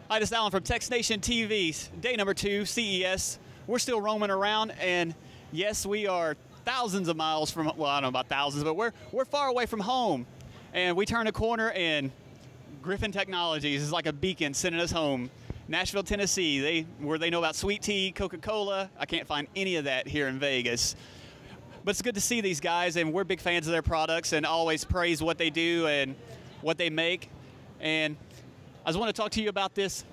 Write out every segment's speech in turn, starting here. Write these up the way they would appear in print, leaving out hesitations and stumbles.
Hi, this is Alan from txtNationTV. Day number 2, CES. We're still roaming around, and yes, we are thousands of miles from, well, I don't know about thousands, but we're far away from home. And we turn a corner, and Griffin Technologies is like a beacon sending us home. Nashville, Tennessee, where they know about sweet tea, Coca-Cola. I can't find any of that here in Vegas. But it's good to see these guys, and we're big fans of their products and always praise what they do and what they make. And I just want to talk to you about this,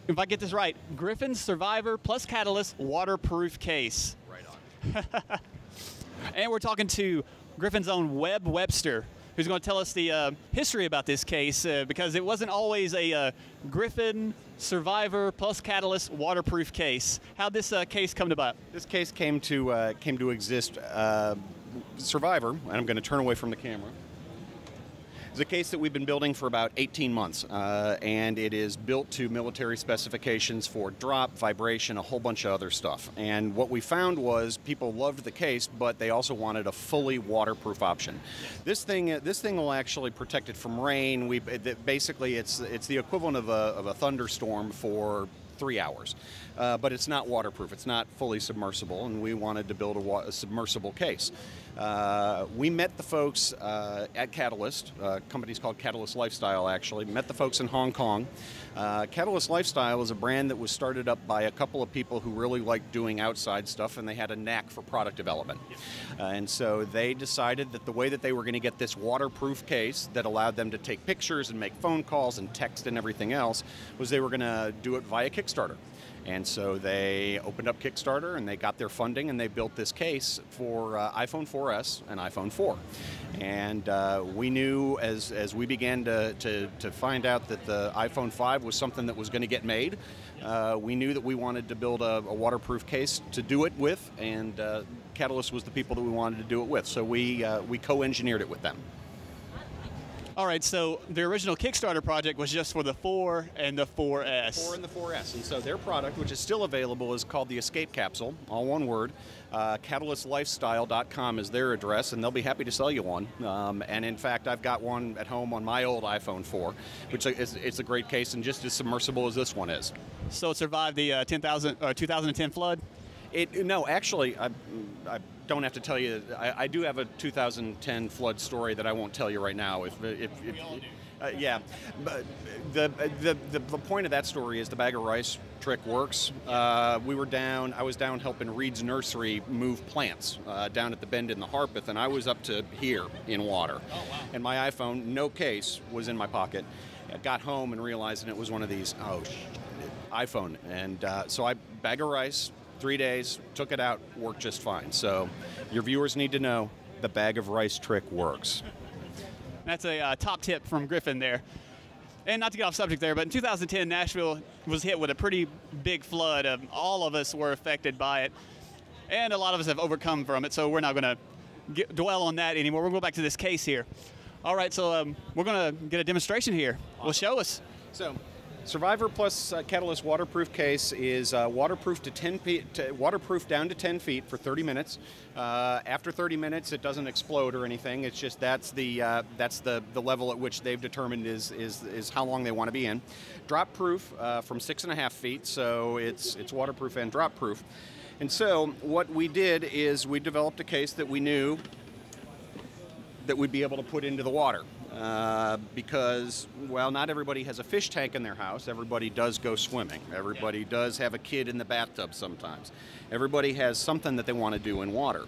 if I get this right, Griffin Survivor plus Catalyst Waterproof case. Right on. And we're talking to Griffin's own Webb Webster, who's going to tell us the history about this case, because it wasn't always a Griffin Survivor plus Catalyst Waterproof case. How'd this case come about? This case came to exist. Survivor, and I'm going to turn away from the camera. It's a case that we've been building for about 18 months, and it is built to military specifications for drop, vibration, a whole bunch of other stuff. And what we found was people loved the case, but they also wanted a fully waterproof option. This thing will actually protect it from rain. Basically, it's the equivalent of a thunderstorm for 3 hours, but it's not waterproof. It's not fully submersible, and we wanted to build a submersible case. We met the folks at Catalyst. Company's called Catalyst Lifestyle, actually. Met the folks in Hong Kong. Catalyst Lifestyle is a brand that was started up by a couple of people who really liked doing outside stuff, and they had a knack for product development. And so they decided that the way that they were going to get this waterproof case that allowed them to take pictures and make phone calls and text and everything else was they were going to do it via Kickstarter. And so they opened up Kickstarter and they got their funding and they built this case for iPhone 4S and iPhone 4. And we knew as we began to find out that the iPhone 5 was something that was going to get made, we knew that we wanted to build a waterproof case to do it with, and Catalyst was the people that we wanted to do it with. So we co-engineered it with them. All right, so the original Kickstarter project was just for the 4 and the 4S. 4 and the 4S. And so their product, which is still available, is called the Escape Capsule, all one word. CatalystLifestyle.com is their address, and they'll be happy to sell you one. And in fact, I've got one at home on my old iPhone 4, which it's a great case and just as submersible as this one is. So it survived the 2010 flood? No, actually, I don't have to tell you. I do have a 2010 flood story that I won't tell you right now. We all do. Yeah, but the point of that story is the bag of rice trick works. I was down helping Reed's nursery move plants down at the bend in the Harpeth, and I was up to here in water. Oh, wow. And my iPhone, no case, was in my pocket. I got home and realized it was one of these, iPhone. And so I bag of rice, 3 days, took it out, worked just fine. So your viewers need to know the bag of rice trick works. That's a top tip from Griffin there. And not to get off subject there, but in 2010, Nashville was hit with a pretty big flood. All of us were affected by it, and a lot of us have overcome from it, so we're not going to dwell on that anymore. We'll go back to this case here. All right, so we're going to get a demonstration here. Awesome. Well, show us. So, Survivor plus Catalyst waterproof case is waterproof to 10 feet, waterproof down to 10 feet for 30 minutes. After 30 minutes, it doesn't explode or anything. It's just that's the level at which they've determined is how long they want to be in. Drop proof from 6.5 feet, so it's waterproof and drop proof. And so what we did is we developed a case that we knew that we'd be able to put into the water. Because, well, not everybody has a fish tank in their house. Everybody does go swimming. Everybody does have a kid in the bathtub sometimes. Everybody has something that they want to do in water.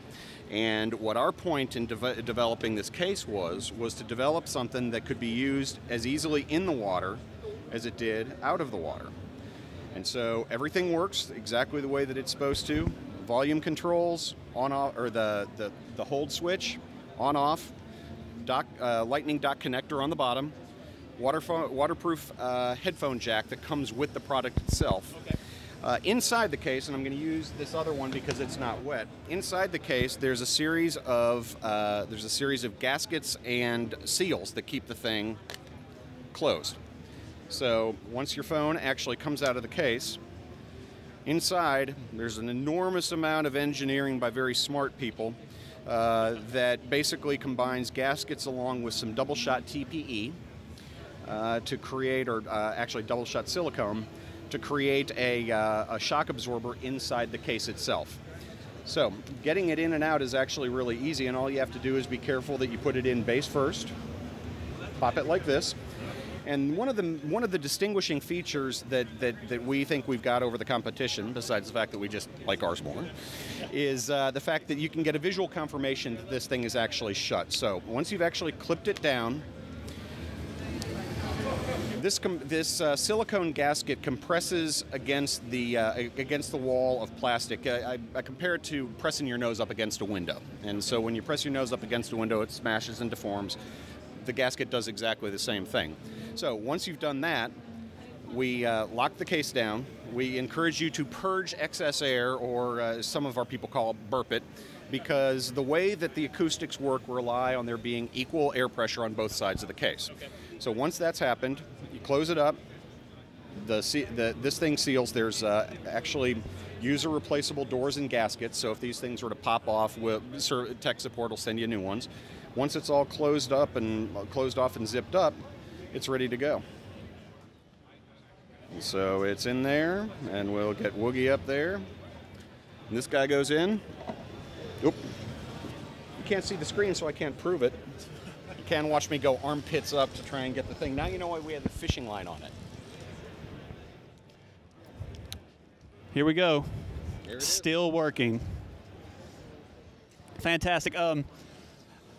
And what our point in developing this case was to develop something that could be used as easily in the water as it did out of the water. And so everything works exactly the way that it's supposed to. Volume controls, on off, or the hold switch, on off. Lightning dock connector on the bottom, waterproof headphone jack that comes with the product itself. Okay. Inside the case, and I'm going to use this other one because it's not wet. Inside the case, there's a series of gaskets and seals that keep the thing closed. So once your phone actually comes out of the case, inside there's an enormous amount of engineering by very smart people. That basically combines gaskets along with some double-shot TPE to create, or actually double shut silicone, to create a shock absorber inside the case itself. So getting it in and out is actually really easy, and all you have to do is be careful that you put it in base first, pop it like this. And one of the distinguishing features that we think we've got over the competition, besides the fact that we just like ours more, is the fact that you can get a visual confirmation that this thing is actually shut. So once you've actually clipped it down, this silicone gasket compresses against the wall of plastic. I compare it to pressing your nose up against a window. And so when you press your nose up against a window, it smashes and deforms. The gasket does exactly the same thing. So once you've done that, we lock the case down. We encourage you to purge excess air, or some of our people call it burp it, because the way that the acoustics work rely on there being equal air pressure on both sides of the case. Okay. So once that's happened, you close it up. This thing seals. There's actually user replaceable doors and gaskets, so if these things were to pop off, tech support will send you new ones. Once it's all closed up and closed off and zipped up, it's ready to go. So it's in there, and we'll get Woogie up there. And this guy goes in. Oop. You can't see the screen, so I can't prove it. You can watch me go armpits up to try and get the thing. Now you know why we had the fishing line on it. Here we go. There it is. Still working. Fantastic.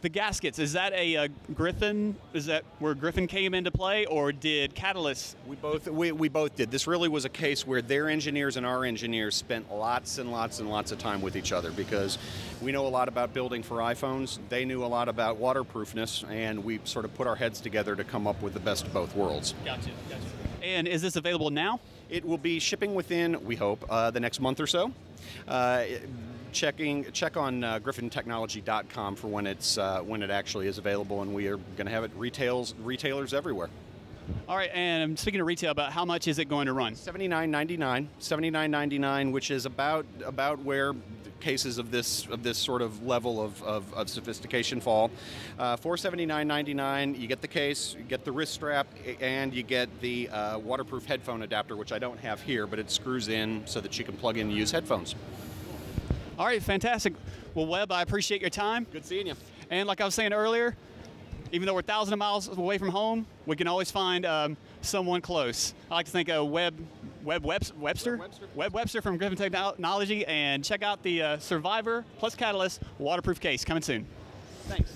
The gaskets, is that a Griffin? Is that where Griffin came into play, or did Catalyst? We both did. This really was a case where their engineers and our engineers spent lots and lots and lots of time with each other, because we know a lot about building for iPhones. They knew a lot about waterproofness, and we sort of put our heads together to come up with the best of both worlds. Gotcha. And is this available now? It will be shipping within, we hope, the next month or so. Check on GriffinTechnology.com for when it actually is available, and we are going to have it retailers everywhere. All right, and speaking of retail, about how much is it going to run? $79.99. $79.99, which is about where cases of this sort of level of sophistication fall. For $79.99, you get the case, you get the wrist strap, and you get the waterproof headphone adapter, which I don't have here, but it screws in so that you can plug in and use headphones. All right, fantastic. Well, Webb, I appreciate your time. Good seeing you. And like I was saying earlier, even though we're thousands of miles away from home, we can always find someone close. I like to think of Webster from Griffin Technology, and check out the Survivor plus Catalyst waterproof case coming soon. Thanks.